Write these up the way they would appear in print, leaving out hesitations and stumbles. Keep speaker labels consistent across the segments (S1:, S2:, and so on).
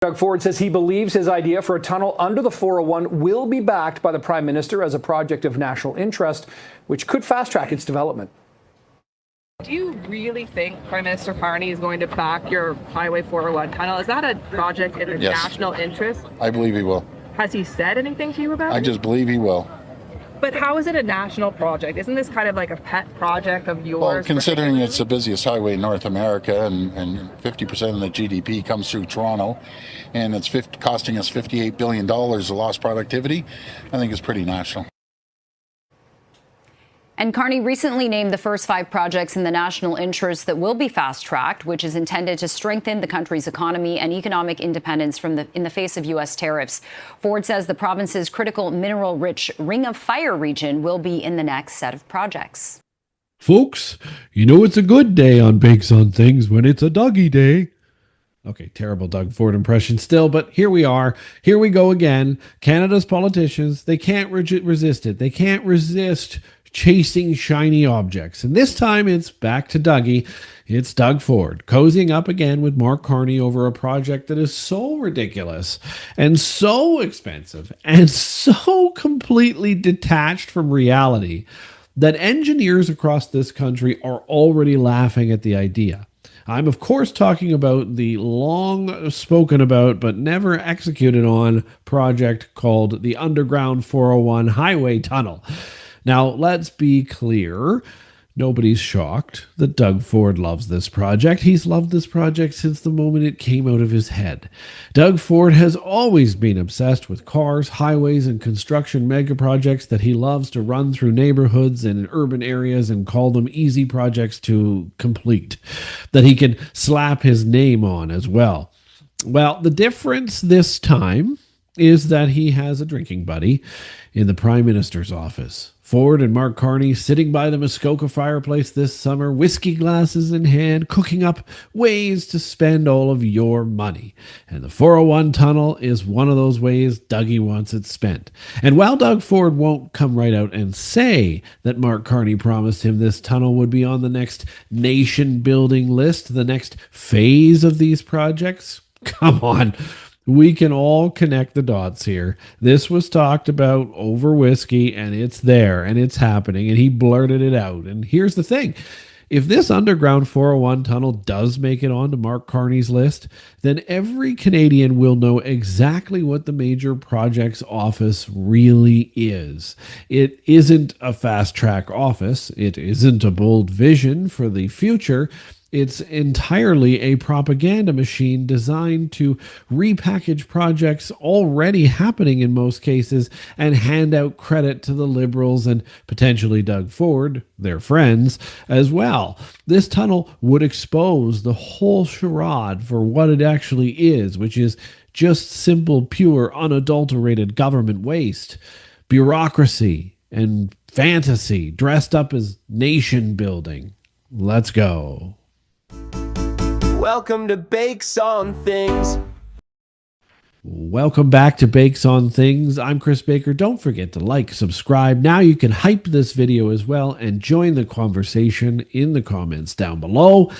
S1: Doug Ford says he believes his idea for a tunnel under the 401 will be backed by the Prime Minister as a project of national interest, which could fast-track its development.
S2: Do you really think Prime Minister Carney is going to back your Highway 401 tunnel? Is that a project in the national interest?
S3: I believe he will.
S2: Has he said anything to you about it?
S3: I just believe he will.
S2: But how is it a national project? Isn't this kind of like a pet project of yours?
S3: Well, considering it's the busiest highway in North America and 50% of the GDP comes through Toronto, and it's costing us $58 billion of lost productivity, I think it's pretty national.
S4: And Carney recently named the first 5 projects in the national interest that will be fast-tracked, which is intended to strengthen the country's economy and economic independence in the face of U.S. tariffs. Ford says the province's critical mineral-rich Ring of Fire region will be in the next set of projects.
S5: Folks, you know it's a good day on Bakes on Things when it's a Dougie day. Okay, terrible Doug Ford impression still, but here we are. Here we go again. Canada's politicians, they can't resist it. They can't resist chasing shiny objects. And this time it's back to Dougie. It's Doug Ford cozying up again with Mark Carney over a project that is so ridiculous and so expensive and so completely detached from reality that engineers across this country are already laughing at the idea. I'm, of course, talking about the long spoken about but never executed on project called the Underground 401 Highway Tunnel. Now, let's be clear. Nobody's shocked that Doug Ford loves this project. He's loved this project since the moment it came out of his head. Doug Ford has always been obsessed with cars, highways, and construction mega projects that he loves to run through neighborhoods and urban areas and call them easy projects to complete, that he can slap his name on as well. Well, the difference this time is that he has a drinking buddy in the Prime Minister's office. Ford and Mark Carney sitting by the Muskoka fireplace this summer, whiskey glasses in hand, cooking up ways to spend all of your money. And the 401 tunnel is one of those ways Dougie wants it spent. And while Doug Ford won't come right out and say that Mark Carney promised him this tunnel would be on the next nation-building list, the next phase of these projects, come on. We can all connect the dots here. This was talked about over whiskey, and it's there, and it's happening, and he blurted it out. And here's the thing. If this underground 401 tunnel does make it onto Mark Carney's list, then every Canadian will know exactly what the Major Projects Office really is. It isn't a fast-track office. It isn't a bold vision for the future. It's entirely a propaganda machine designed to repackage projects already happening in most cases and hand out credit to the Liberals and potentially Doug Ford, their friends, as well. This tunnel would expose the whole charade for what it actually is, which is just simple, pure, unadulterated government waste, bureaucracy, and fantasy dressed up as nation building. Let's go.
S6: Welcome to Bakes on Things.
S5: Welcome back to Bakes on Things. I'm Chris Baker. Don't forget to like, subscribe. Now you can hype this video as well and join the conversation in the comments down below.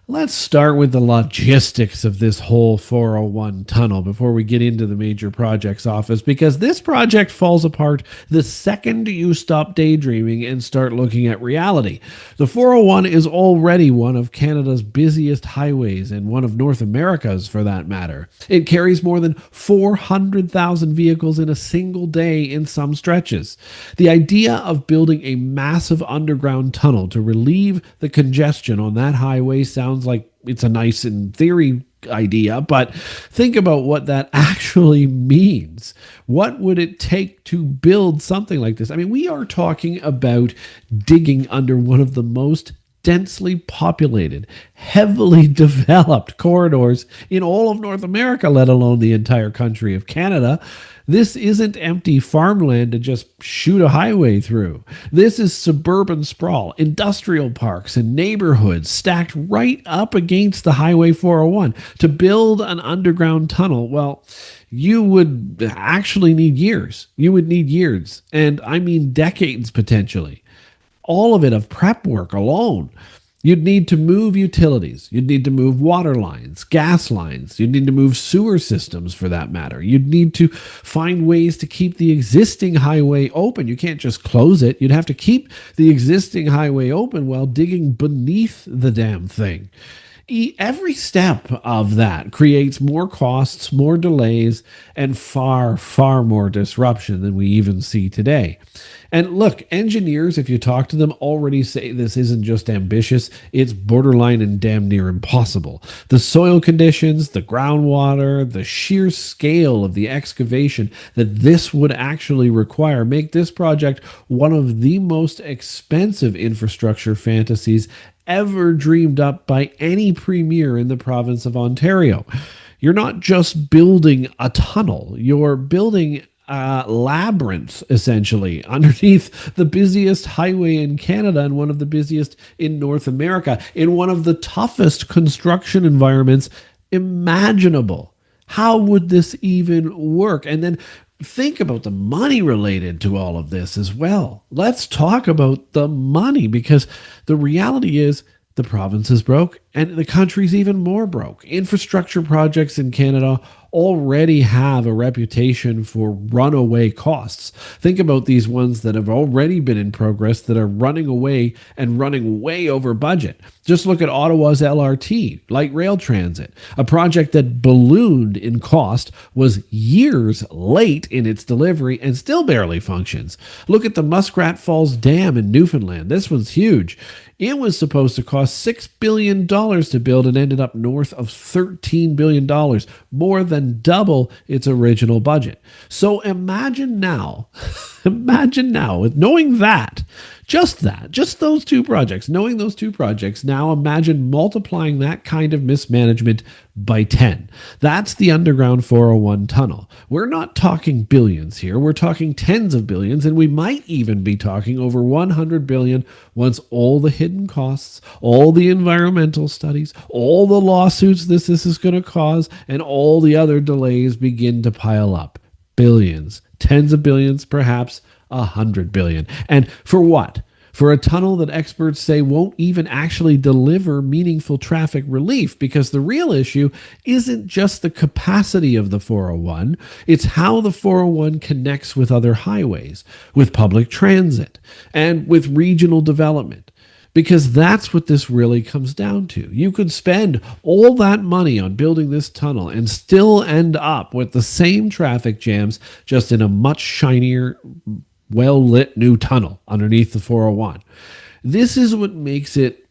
S5: Let's start with the logistics of this whole 401 tunnel before we get into the Major Projects Office, because this project falls apart the second you stop daydreaming and start looking at reality. The 401 is already one of Canada's busiest highways and one of North America's for that matter. It carries more than 400,000 vehicles in a single day in some stretches. The idea of building a massive underground tunnel to relieve the congestion on that highway sounds like it's a nice in theory idea, but think about what that actually means. What would it take to build something like this? I mean, we are talking about digging under one of the most densely populated, heavily developed corridors in all of North America, let alone the entire country of Canada. This isn't empty farmland to just shoot a highway through. This is suburban sprawl, industrial parks, and neighborhoods stacked right up against the Highway 401. To build an underground tunnel, well, you would actually need years. You would need years, and I mean decades potentially. All of it of prep work alone. You'd need to move utilities. You'd need to move water lines, gas lines. You'd need to move sewer systems for that matter. You'd need to find ways to keep the existing highway open. You can't just close it. You'd have to keep the existing highway open while digging beneath the damn thing. Every step of that creates more costs, more delays, and far, far more disruption than we even see today. And look, engineers, if you talk to them, already say this isn't just ambitious, it's borderline and damn near impossible. The soil conditions, the groundwater, the sheer scale of the excavation that this would actually require make this project one of the most expensive infrastructure fantasies ever dreamed up by any premier in the province of Ontario. You're not just building a tunnel, you're building a labyrinth, essentially, underneath the busiest highway in Canada and one of the busiest in North America, in one of the toughest construction environments imaginable. How would this even work? And then think about the money related to all of this as well. Let's talk about the money, because the reality is the province is broke and the country's even more broke. Infrastructure projects in Canada already have a reputation for runaway costs. Think about these ones that have already been in progress that are running away and running way over budget. Just look at Ottawa's LRT, light rail transit, a project that ballooned in cost, was years late in its delivery, and still barely functions. Look at the Muskrat Falls Dam in Newfoundland. This one's huge. It was supposed to cost $6 billion to build and ended up north of $13 billion, more than double its original budget. So imagine now, knowing that, just those two projects, knowing those two projects, now imagine multiplying that kind of mismanagement by 10. That's the underground 401 tunnel. We're not talking billions here. We're talking tens of billions, and we might even be talking over 100 billion once all the hidden costs, all the environmental studies, all the lawsuits this is going to cause, and all the other delays begin to pile up. Billions, tens of billions, perhaps 100 billion. And for what? For a tunnel that experts say won't even actually deliver meaningful traffic relief, because the real issue isn't just the capacity of the 401, it's how the 401 connects with other highways, with public transit, and with regional development. Because that's what this really comes down to. You could spend all that money on building this tunnel and still end up with the same traffic jams, just in a much shinier, well-lit new tunnel underneath the 401. This is what makes it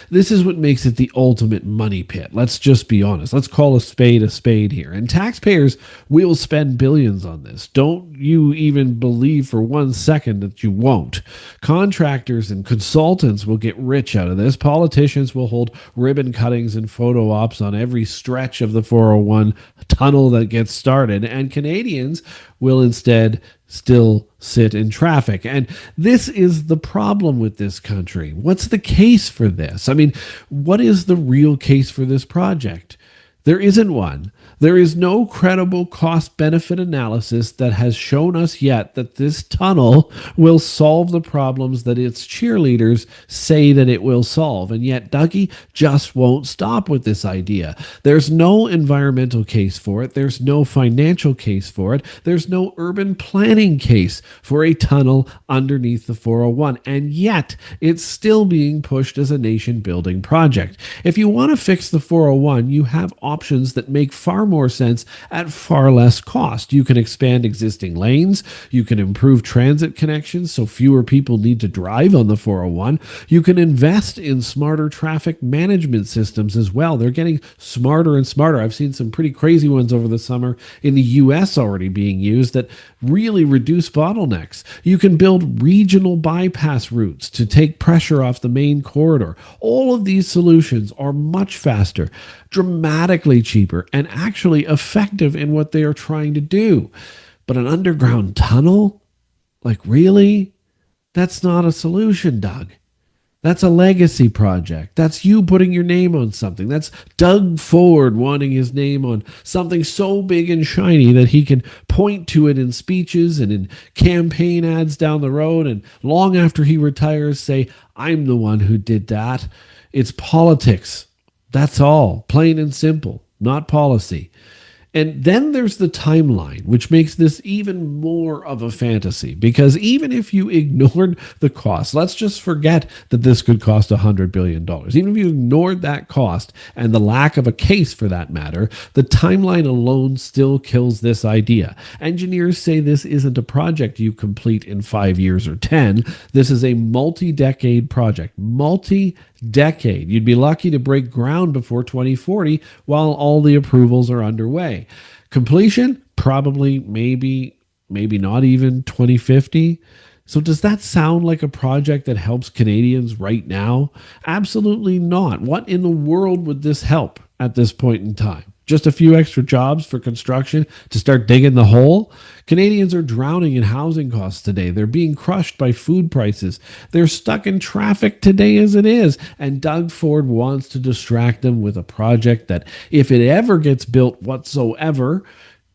S5: the ultimate money pit. Let's just be honest. Let's call a spade here. And taxpayers will spend billions on this. Don't you even believe for 1 second that you won't. Contractors and consultants will get rich out of this. Politicians will hold ribbon cuttings and photo ops on every stretch of the 401 tunnel that gets started. And Canadians will instead still sit in traffic. And this is the problem with this country. What's the case for this? I mean, what is the real case for this project? There isn't one. There is no credible cost-benefit analysis that has shown us yet that this tunnel will solve the problems that its cheerleaders say that it will solve. And yet Dougie just won't stop with this idea. There's no environmental case for it. There's no financial case for it. There's no urban planning case for a tunnel underneath the 401. And yet it's still being pushed as a nation-building project. If you want to fix the 401, you have options that make far more sense at far less cost. You can expand existing lanes. You can improve transit connections so fewer people need to drive on the 401. You can invest in smarter traffic management systems as well. They're getting smarter and smarter. I've seen some pretty crazy ones over the summer in the US already being used that really reduce bottlenecks. You can build regional bypass routes to take pressure off the main corridor. All of these solutions are much faster, dramatically cheaper, and actually effective in what they are trying to do. But an underground tunnel? Like, really? That's not a solution, Doug. That's a legacy project. That's you putting your name on something. That's Doug Ford wanting his name on something so big and shiny that he can point to it in speeches and in campaign ads down the road, and long after he retires say, I'm the one who did that. It's politics. That's all. Plain and simple. Not policy. And then there's the timeline, which makes this even more of a fantasy, because even if you ignored the cost, let's just forget that this could cost $100 billion. Even if you ignored that cost and the lack of a case for that matter, the timeline alone still kills this idea. Engineers say this isn't a project you complete in 5 years or 10. This is a multi-decade project. Multi-decade. You'd be lucky to break ground before 2040 while all the approvals are underway. Completion, probably, maybe not even 2050. So does that sound like a project that helps Canadians right now? Absolutely not. What in the world would this help at this point in time? Just a few extra jobs for construction to start digging the hole? Canadians are drowning in housing costs today. They're being crushed by food prices. They're stuck in traffic today as it is. And Doug Ford wants to distract them with a project that, if it ever gets built whatsoever,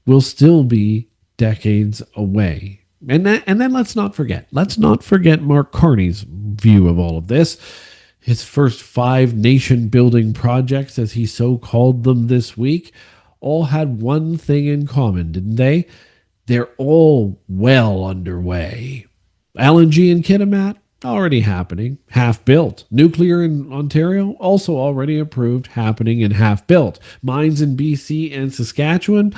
S5: will still be decades away. And then let's not forget Mark Carney's view of all of this. His first 5 nation-building projects, as he so called them this week, all had one thing in common, didn't they? They're all well underway. LNG in Kitimat, already happening, half built. Nuclear in Ontario, also already approved, happening and half built. Mines in BC and Saskatchewan,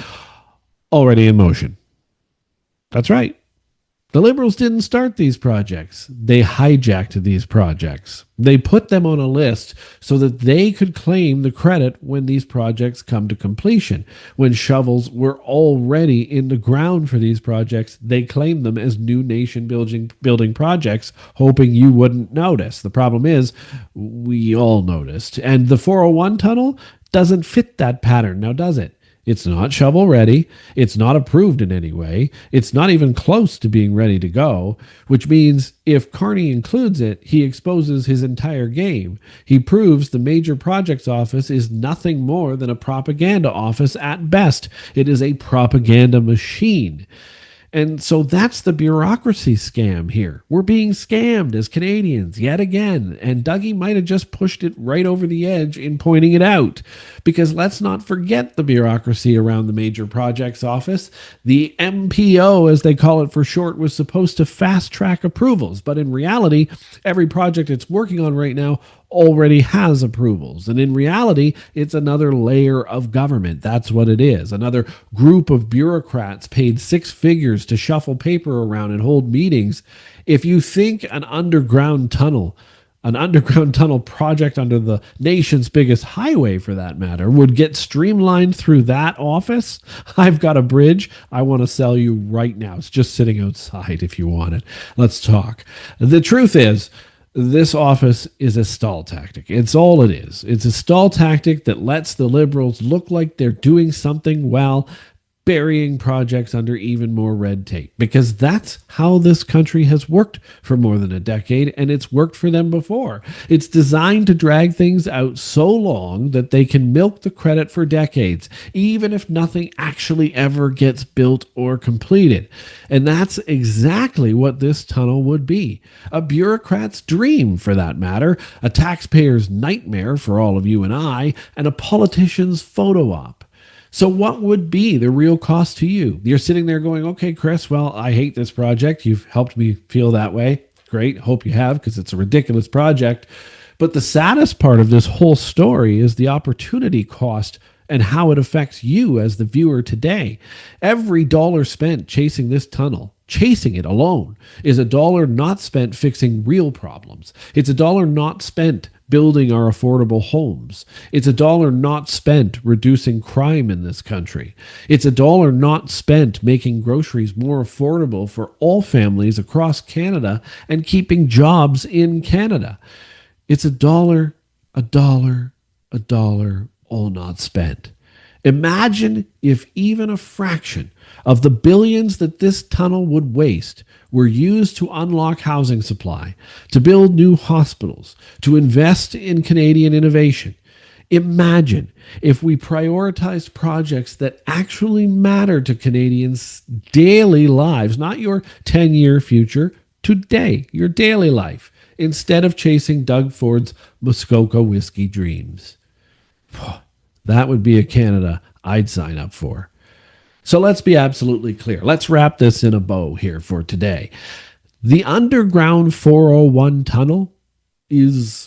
S5: already in motion. That's right. The Liberals didn't start these projects. They hijacked these projects. They put them on a list so that they could claim the credit when these projects come to completion. When shovels were already in the ground for these projects, they claimed them as new nation building projects, hoping you wouldn't notice. The problem is, we all noticed. And the 401 tunnel doesn't fit that pattern, now does it? It's not shovel ready. It's not approved in any way. It's not even close to being ready to go, which means if Carney includes it, he exposes his entire game. He proves the Major Projects Office is nothing more than a propaganda office at best. It is a propaganda machine. And so that's the bureaucracy scam here. We're being scammed as Canadians yet again. And Dougie might have just pushed it right over the edge in pointing it out. Because let's not forget the bureaucracy around the Major Projects Office. The MPO, as they call it for short, was supposed to fast track approvals. But in reality, every project it's working on right now already has approvals. And in reality, it's another layer of government. That's what it is. Another group of bureaucrats paid 6 figures to shuffle paper around and hold meetings. If you think an underground tunnel project under the nation's biggest highway, for that matter, would get streamlined through that office, I've got a bridge I want to sell you right now. It's just sitting outside if you want it. Let's talk. The truth is, this office is a stall tactic. It's all it is. It's a stall tactic that lets the Liberals look like they're doing something while burying projects under even more red tape, because that's how this country has worked for more than a decade, and it's worked for them before. It's designed to drag things out so long that they can milk the credit for decades, even if nothing actually ever gets built or completed. And that's exactly what this tunnel would be. A bureaucrat's dream, for that matter, a taxpayer's nightmare for all of you and I, and a politician's photo op. So what would be the real cost to you? You're sitting there going, okay, Chris, well, I hate this project. You've helped me feel that way. Great. Hope you have, because it's a ridiculous project. But the saddest part of this whole story is the opportunity cost and how it affects you as the viewer today. Every dollar spent chasing this tunnel, chasing it alone, is a dollar not spent fixing real problems. It's a dollar not spent building our affordable homes. It's a dollar not spent reducing crime in this country. It's a dollar not spent making groceries more affordable for all families across Canada and keeping jobs in Canada. It's a dollar, all not spent. Imagine if even a fraction of the billions that this tunnel would waste were used to unlock housing supply, to build new hospitals, to invest in Canadian innovation. Imagine if we prioritized projects that actually matter to Canadians' daily lives, not your 10-year future, today, your daily life, instead of chasing Doug Ford's Muskoka whiskey dreams. That would be a Canada I'd sign up for. So let's be absolutely clear. Let's wrap this in a bow here for today. The underground 401 tunnel is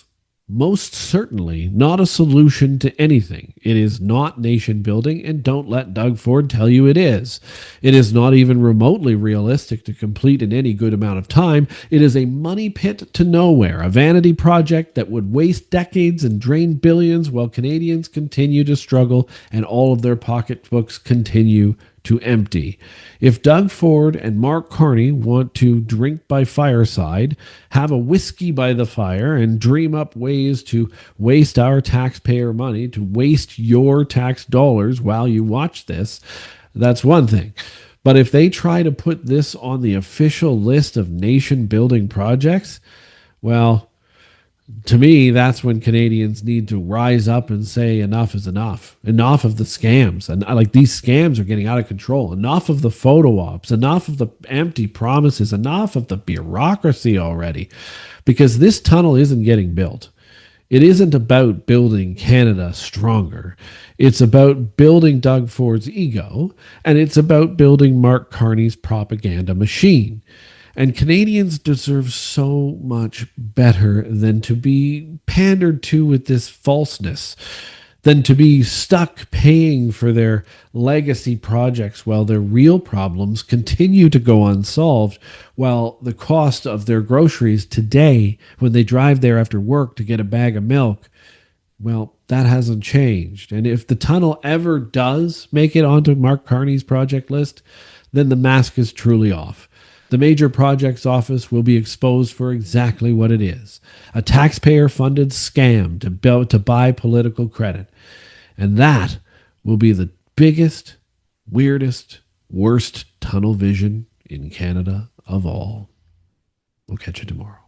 S5: most certainly not a solution to anything. It is not nation building, and don't let Doug Ford tell you it is. It is not even remotely realistic to complete in any good amount of time. It is a money pit to nowhere, a vanity project that would waste decades and drain billions while Canadians continue to struggle and all of their pocketbooks continue to empty. If Doug Ford and Mark Carney want to drink by fireside, have a whiskey by the fire, and dream up ways to waste our taxpayer money, to waste your tax dollars while you watch this, that's one thing. But if they try to put this on the official list of nation-building projects, well, to me, that's when Canadians need to rise up and say enough is enough. Enough of the scams. And like, these scams are getting out of control. Enough of the photo ops. Enough of the empty promises. Enough of the bureaucracy already. Because this tunnel isn't getting built. It isn't about building Canada stronger. It's about building Doug Ford's ego. And it's about building Mark Carney's propaganda machine. And Canadians deserve so much better than to be pandered to with this falseness, than to be stuck paying for their legacy projects while their real problems continue to go unsolved, while the cost of their groceries today, when they drive there after work to get a bag of milk, well, that hasn't changed. And if the tunnel ever does make it onto Mark Carney's project list, then the mask is truly off. The Major Projects Office will be exposed for exactly what it is, a taxpayer-funded scam to buy political credit. And that will be the biggest, weirdest, worst tunnel vision in Canada of all. We'll catch you tomorrow.